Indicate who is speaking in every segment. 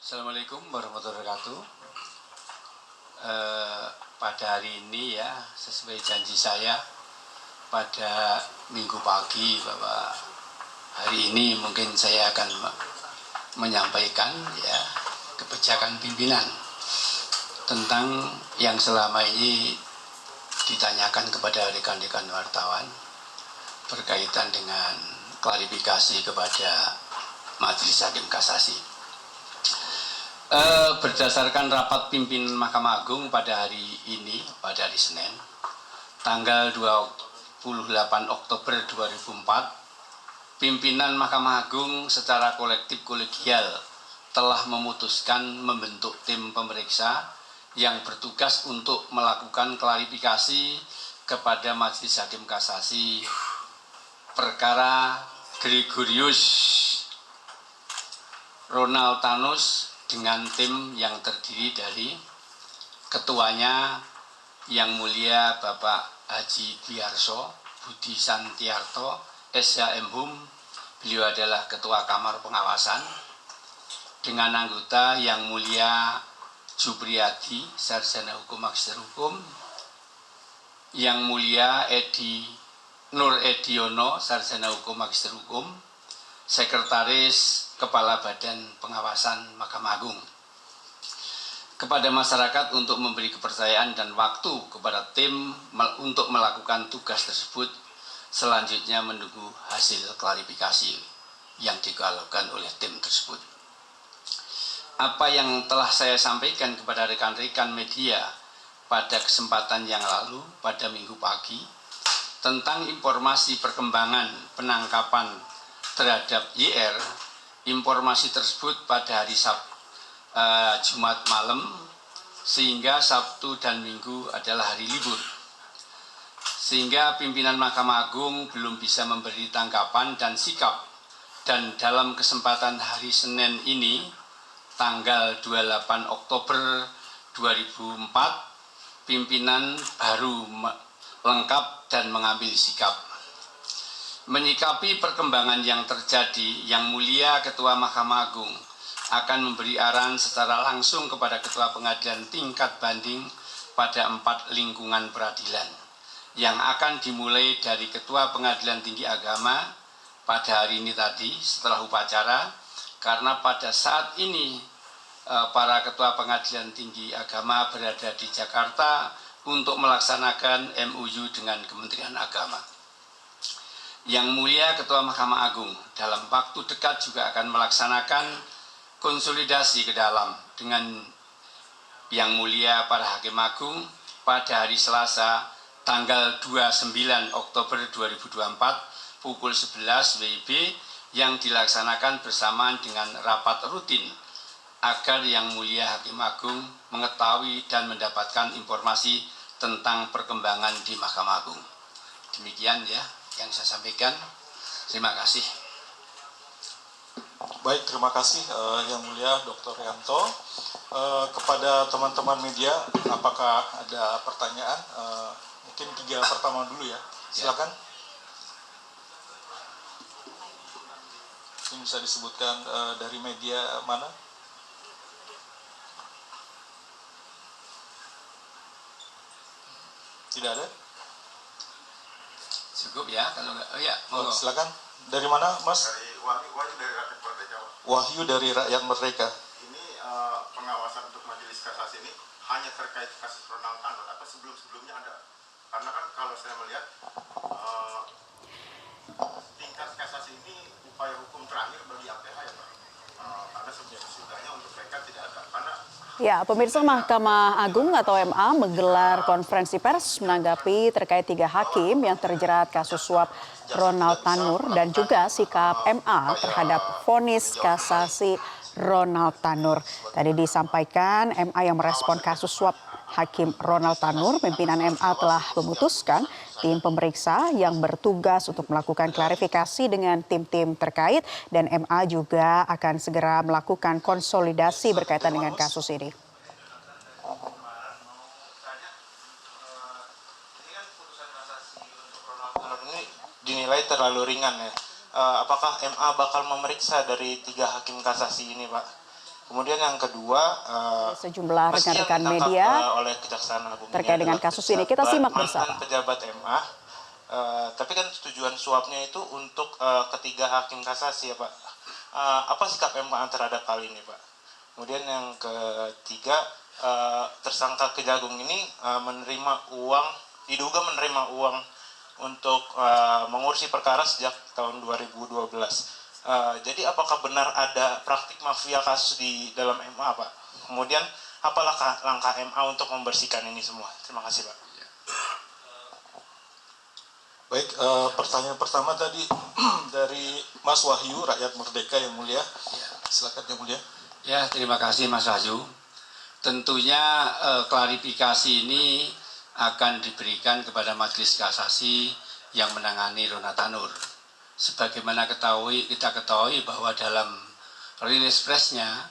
Speaker 1: Assalamualaikum warahmatullahi wabarakatuh. Pada hari ini ya, sesuai janji saya pada minggu pagi bahwa hari ini mungkin saya akan menyampaikan ya kebijakan pimpinan tentang yang selama ini ditanyakan kepada rekan-rekan wartawan berkaitan dengan klarifikasi kepada Majelis Hakim Kasasi. Berdasarkan rapat pimpinan Mahkamah Agung pada hari ini, pada hari Senin, tanggal 28 Oktober 2004, pimpinan Mahkamah Agung secara kolektif kolegial telah memutuskan membentuk tim pemeriksa yang bertugas untuk melakukan klarifikasi kepada Majelis Hakim Kasasi perkara Gregorius Ronaltanus dengan tim yang terdiri dari ketuanya Yang Mulia Bapak Haji Biarso Budi Santiarto SHM Hum, beliau adalah Ketua Kamar Pengawasan, dengan anggota Yang Mulia Jupriyadi Sarjana Hukum Magister Hukum, Yang Mulia Nur Ediono Sarjana Hukum Magister Hukum, Sekretaris Kepala Badan Pengawasan Mahkamah Agung, kepada masyarakat untuk memberi kepercayaan dan waktu kepada tim untuk melakukan tugas tersebut, selanjutnya menunggu hasil klarifikasi yang dilakukan oleh tim tersebut. Apa yang telah saya sampaikan kepada rekan-rekan media pada kesempatan yang lalu pada minggu pagi tentang informasi perkembangan penangkapan terhadap YR, informasi tersebut pada hari Jumat malam, sehingga Sabtu dan Minggu adalah hari libur, sehingga pimpinan Mahkamah Agung belum bisa memberi tanggapan dan sikap. Dan dalam kesempatan hari Senin ini, tanggal 28 Oktober 2004, pimpinan baru lengkap dan mengambil sikap. Menyikapi perkembangan yang terjadi, Yang Mulia Ketua Mahkamah Agung akan memberi arahan secara langsung kepada Ketua Pengadilan tingkat banding pada 4 lingkungan peradilan, yang akan dimulai dari Ketua Pengadilan Tinggi Agama pada hari ini tadi setelah upacara, karena pada saat ini para Ketua Pengadilan Tinggi Agama berada di Jakarta untuk melaksanakan MOU dengan Kementerian Agama. Yang Mulia Ketua Mahkamah Agung dalam waktu dekat juga akan melaksanakan konsolidasi ke dalam dengan Yang Mulia para Hakim Agung pada hari Selasa tanggal 29 Oktober 2024 pukul 11 WIB yang dilaksanakan bersamaan dengan rapat rutin agar Yang Mulia Hakim Agung mengetahui dan mendapatkan informasi tentang perkembangan di Mahkamah Agung. Demikian ya yang saya sampaikan. Terima kasih.
Speaker 2: Baik, terima kasih Yang Mulia Dr. Yanto. Kepada teman-teman media, apakah ada pertanyaan? Mungkin 3 pertama dulu ya. Silakan. Ini bisa disebutkan dari media mana? Tidak ada?
Speaker 1: Cukup ya, kalau enggak, ya,
Speaker 2: silakan. Dari mana, Mas?
Speaker 3: Dari Wahyu dari Rakyat Merdeka.
Speaker 2: Wahyu dari Rakyat Merdeka.
Speaker 3: Ini pengawasan untuk Majelis Kasasi ini hanya terkait kasus Ronald Tanur atau sebelum-sebelumnya ada? Karena kan kalau saya melihat tingkat kasasi ini upaya hukum terakhir bagi APH ya Pak. Karena sesudahnya untuk mereka tidak ada. Karena
Speaker 4: ya, pemirsa, Mahkamah Agung atau MA menggelar konferensi pers menanggapi terkait 3 hakim yang terjerat kasus suap Ronald Tanur dan juga sikap MA terhadap vonis kasasi Ronald Tanur. Tadi disampaikan MA yang merespon kasus suap Hakim Ronald Tanur, pimpinan MA telah memutuskan tim pemeriksa yang bertugas untuk melakukan klarifikasi dengan tim-tim terkait, dan MA juga akan segera melakukan konsolidasi berkaitan dengan kasus ini.
Speaker 5: Ini dinilai terlalu ringan ya. Apakah MA bakal memeriksa dari 3 hakim kasasi ini, Pak? Kemudian yang kedua,
Speaker 4: Sejumlah
Speaker 5: meski yang
Speaker 4: rekan-rekan
Speaker 5: ditangkap,
Speaker 4: media
Speaker 5: oleh Kejaksaan Agung ini
Speaker 4: terkait dengan
Speaker 5: adalah
Speaker 4: kasus ini. Kita simak bersama.
Speaker 5: mantan pejabat MA, tapi kan tujuan suapnya itu untuk ketiga hakim kasasi ya Pak. Apa sikap MA terhadap hal ini Pak? Kemudian yang ketiga, tersangka Kejagung ini diduga menerima uang untuk mengurusi perkara sejak tahun 2012. Jadi apakah benar ada praktik mafia kasus di dalam MA Pak? Kemudian apa langkah MA untuk membersihkan ini semua? Terima kasih Pak.
Speaker 2: Baik, pertanyaan pertama tadi dari Mas Wahyu, rakyat merdeka yang mulia. Silakan yang mulia.
Speaker 1: Ya, terima kasih Mas Wahyu. Tentunya klarifikasi ini akan diberikan kepada Majelis Kasasi yang menangani Ronald Tanur. Sebagaimana kita ketahui bahwa dalam rilis pressnya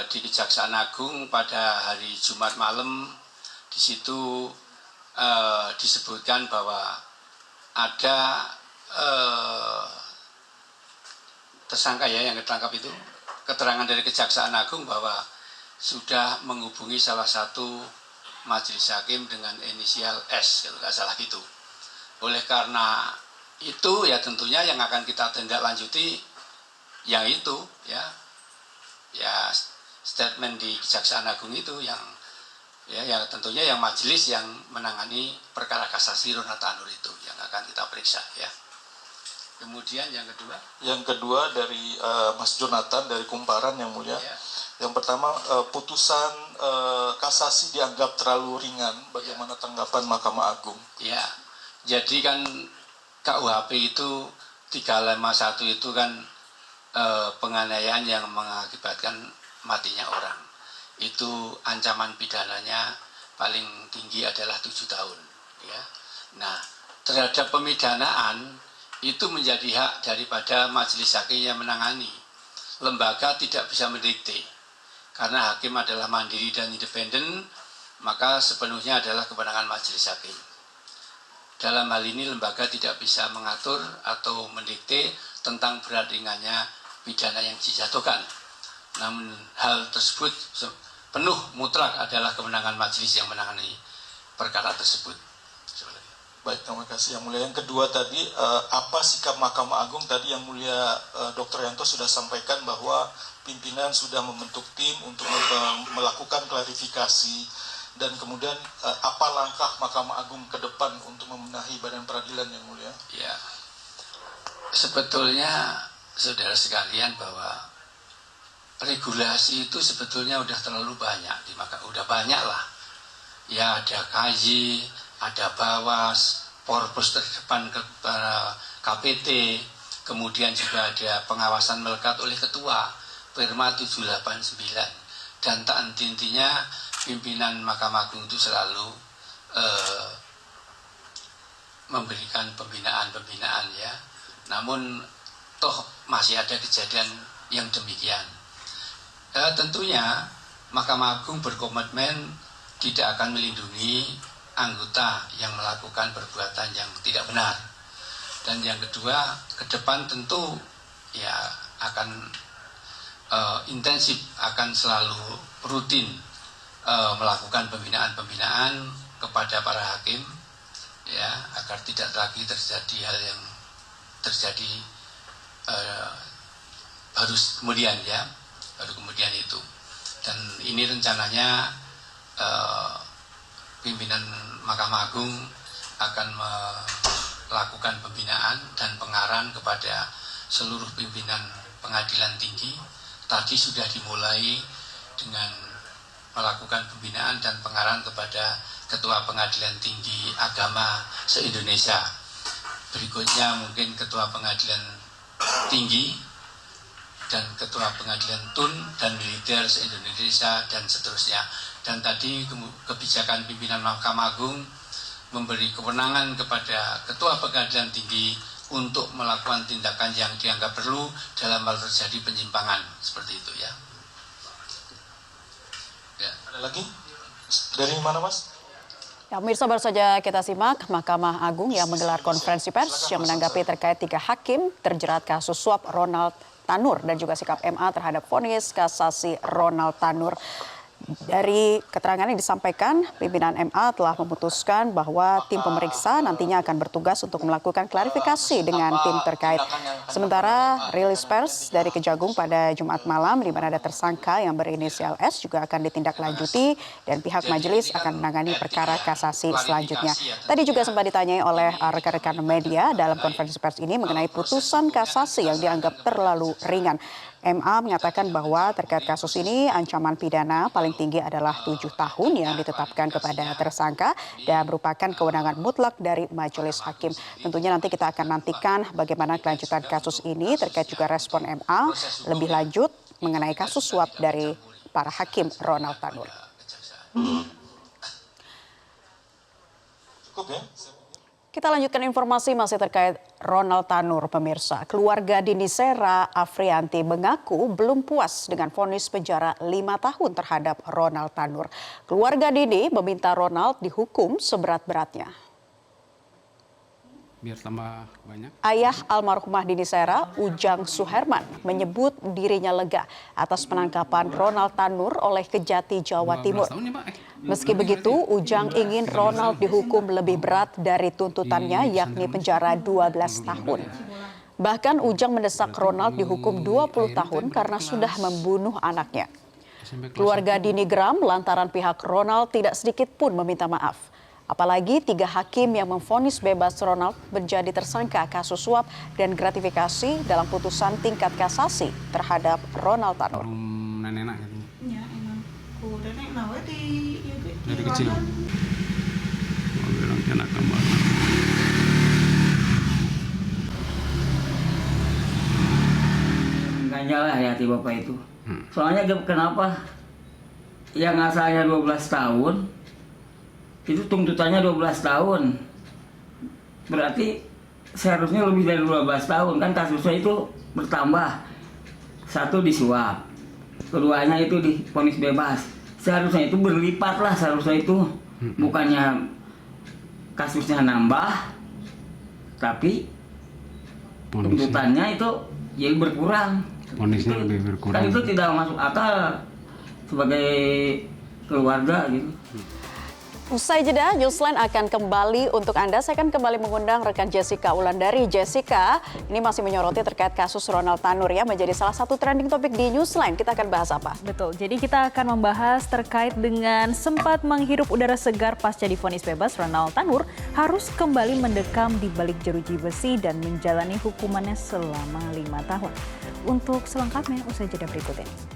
Speaker 1: di Kejaksaan Agung pada hari Jumat malam, di situ disebutkan bahwa ada tersangka ya yang ditangkap itu, keterangan dari Kejaksaan Agung bahwa sudah menghubungi salah satu majelis hakim dengan inisial S, kalau nggak salah gitu. Oleh karena itu ya tentunya yang akan kita tindak lanjuti yang itu ya statement di Kejaksaan Agung itu yang tentunya yang majelis yang menangani perkara kasasi Ronald Tanur itu yang akan kita periksa ya. Kemudian yang kedua?
Speaker 2: Yang kedua dari Mas Jonathan dari Kumparan yang mulia.
Speaker 1: Ya.
Speaker 2: Yang pertama, putusan kasasi dianggap terlalu ringan. Bagaimana tanggapan Mahkamah Agung?
Speaker 1: Ya, jadi kan KUHP itu 351 itu kan penganiayaan yang mengakibatkan matinya orang. Itu ancaman pidananya paling tinggi adalah 7 tahun. Ya. Nah, terhadap pemidanaan itu menjadi hak daripada majelis hakim yang menangani. Lembaga tidak bisa mendikte. Karena hakim adalah mandiri dan independen, maka sepenuhnya adalah kewenangan majelis hakim. Dalam hal ini lembaga tidak bisa mengatur atau mendikte tentang berat ringannya pidana yang dijatuhkan. Namun hal tersebut penuh mutlak adalah kewenangan majelis yang menangani perkara tersebut.
Speaker 2: Baik, terima kasih yang mulia. Yang kedua tadi, apa sikap Mahkamah Agung tadi yang mulia Dr. Yanto sudah sampaikan bahwa pimpinan sudah membentuk tim untuk melakukan klarifikasi dan kemudian apa langkah Mahkamah Agung ke depan untuk membenahi badan peradilan yang mulia?
Speaker 1: Ya, sebetulnya saudara sekalian bahwa regulasi itu sebetulnya udah terlalu banyak, udah banyak lah. Ya ada KY, ada Bawas, Porpus terdepan ke KPT, kemudian juga ada pengawasan melekat oleh Ketua Perma 789, dan tak henti-hentinya pimpinan Mahkamah Agung itu selalu memberikan pembinaan ya. Namun toh masih ada kejadian yang demikian. Tentunya Mahkamah Agung berkomitmen tidak akan melindungi anggota yang melakukan perbuatan yang tidak benar. Dan yang kedua, ke depan tentu ya akan intensif, akan selalu rutin melakukan pembinaan kepada para hakim ya, agar tidak lagi terjadi hal yang terjadi baru kemudian itu. Dan ini rencananya pimpinan Mahkamah Agung akan melakukan pembinaan dan pengarahan kepada seluruh pimpinan pengadilan tinggi. Tadi sudah dimulai dengan melakukan pembinaan dan pengarahan kepada Ketua Pengadilan Tinggi Agama se-Indonesia. Berikutnya mungkin Ketua Pengadilan Tinggi dan Ketua Pengadilan Tun dan Militer se-Indonesia dan seterusnya. Dan tadi kebijakan pimpinan Mahkamah Agung memberi kewenangan kepada Ketua Pengadilan Tinggi untuk melakukan tindakan yang dianggap perlu dalam hal terjadi penyimpangan seperti itu ya.
Speaker 2: Ada lagi? Dari mana Mas?
Speaker 4: Ya, pemirsa, baru saja kita simak Mahkamah Agung yang menggelar konferensi pers yang menanggapi terkait 3 hakim terjerat kasus suap Ronald Tanur dan juga sikap MA terhadap vonis kasasi Ronald Tanur. Dari keterangan yang disampaikan, pimpinan MA telah memutuskan bahwa tim pemeriksa nantinya akan bertugas untuk melakukan klarifikasi dengan tim terkait. Sementara rilis pers dari Kejagung pada Jumat malam di mana ada tersangka yang berinisial S juga akan ditindaklanjuti dan pihak majelis akan menangani perkara kasasi selanjutnya. Tadi juga sempat ditanyai oleh rekan-rekan media dalam konferensi pers ini mengenai putusan kasasi yang dianggap terlalu ringan. MA mengatakan bahwa terkait kasus ini ancaman pidana paling tinggi adalah 7 tahun yang ditetapkan kepada tersangka dan merupakan kewenangan mutlak dari majelis hakim. Tentunya nanti kita akan nantikan bagaimana kelanjutan kasus ini terkait juga respon MA lebih lanjut mengenai kasus suap dari para hakim Ronald Tanur.
Speaker 2: Cukup ya?
Speaker 4: Kita lanjutkan informasi masih terkait Ronald Tanur, pemirsa. Keluarga Dini Sera Afrianti mengaku belum puas dengan vonis penjara 5 tahun terhadap Ronald Tanur. Keluarga Dini meminta Ronald dihukum seberat-beratnya.
Speaker 6: Biar tambah banyak.
Speaker 4: Ayah almarhumah Dini Sera, Ujang Suherman, menyebut dirinya lega atas penangkapan Ronald Tanur oleh Kejati, Jawa Timur. Meski begitu, Ujang ingin Ronald dihukum lebih berat dari tuntutannya, yakni penjara 12 tahun. Bahkan Ujang mendesak Ronald dihukum 20 tahun karena sudah membunuh anaknya. Keluarga Dini geram lantaran pihak Ronald tidak sedikit pun meminta maaf. Apalagi 3 hakim yang memvonis bebas Ronald menjadi tersangka kasus suap dan gratifikasi dalam putusan tingkat kasasi terhadap Ronald Tanur.
Speaker 6: Nenek gitu.
Speaker 7: Ya, emang ku nenek nawe
Speaker 6: Dari kecil. Mau bilang anak kembar.
Speaker 8: Ganjal lah ya hati bapak itu. Soalnya kenapa? Yang asalnya 12 tahun, itu tuntutannya 12 tahun. Berarti seharusnya lebih dari 12 tahun, kan kasusnya itu bertambah. 1 disuap, keduanya itu divonis bebas. Seharusnya itu berlipat lah, seharusnya itu. Bukannya kasusnya nambah, tapi tuntutannya itu jadi berkurang.
Speaker 6: Vonisnya lebih berkurang.
Speaker 8: Kan itu tidak masuk akal sebagai keluarga gitu.
Speaker 4: Usai jeda, Newsline akan kembali untuk Anda. Saya akan kembali mengundang rekan Jessica Wulandari. Jessica, ini masih menyoroti terkait kasus Ronald Tanur ya, menjadi salah satu trending topik di Newsline. Kita akan bahas apa?
Speaker 9: Betul, jadi kita akan membahas terkait dengan sempat menghirup udara segar pasca divonis bebas, Ronald Tanur harus kembali mendekam di balik jeruji besi dan menjalani hukumannya selama 5 tahun. Untuk selengkapnya, usai jeda berikut ini.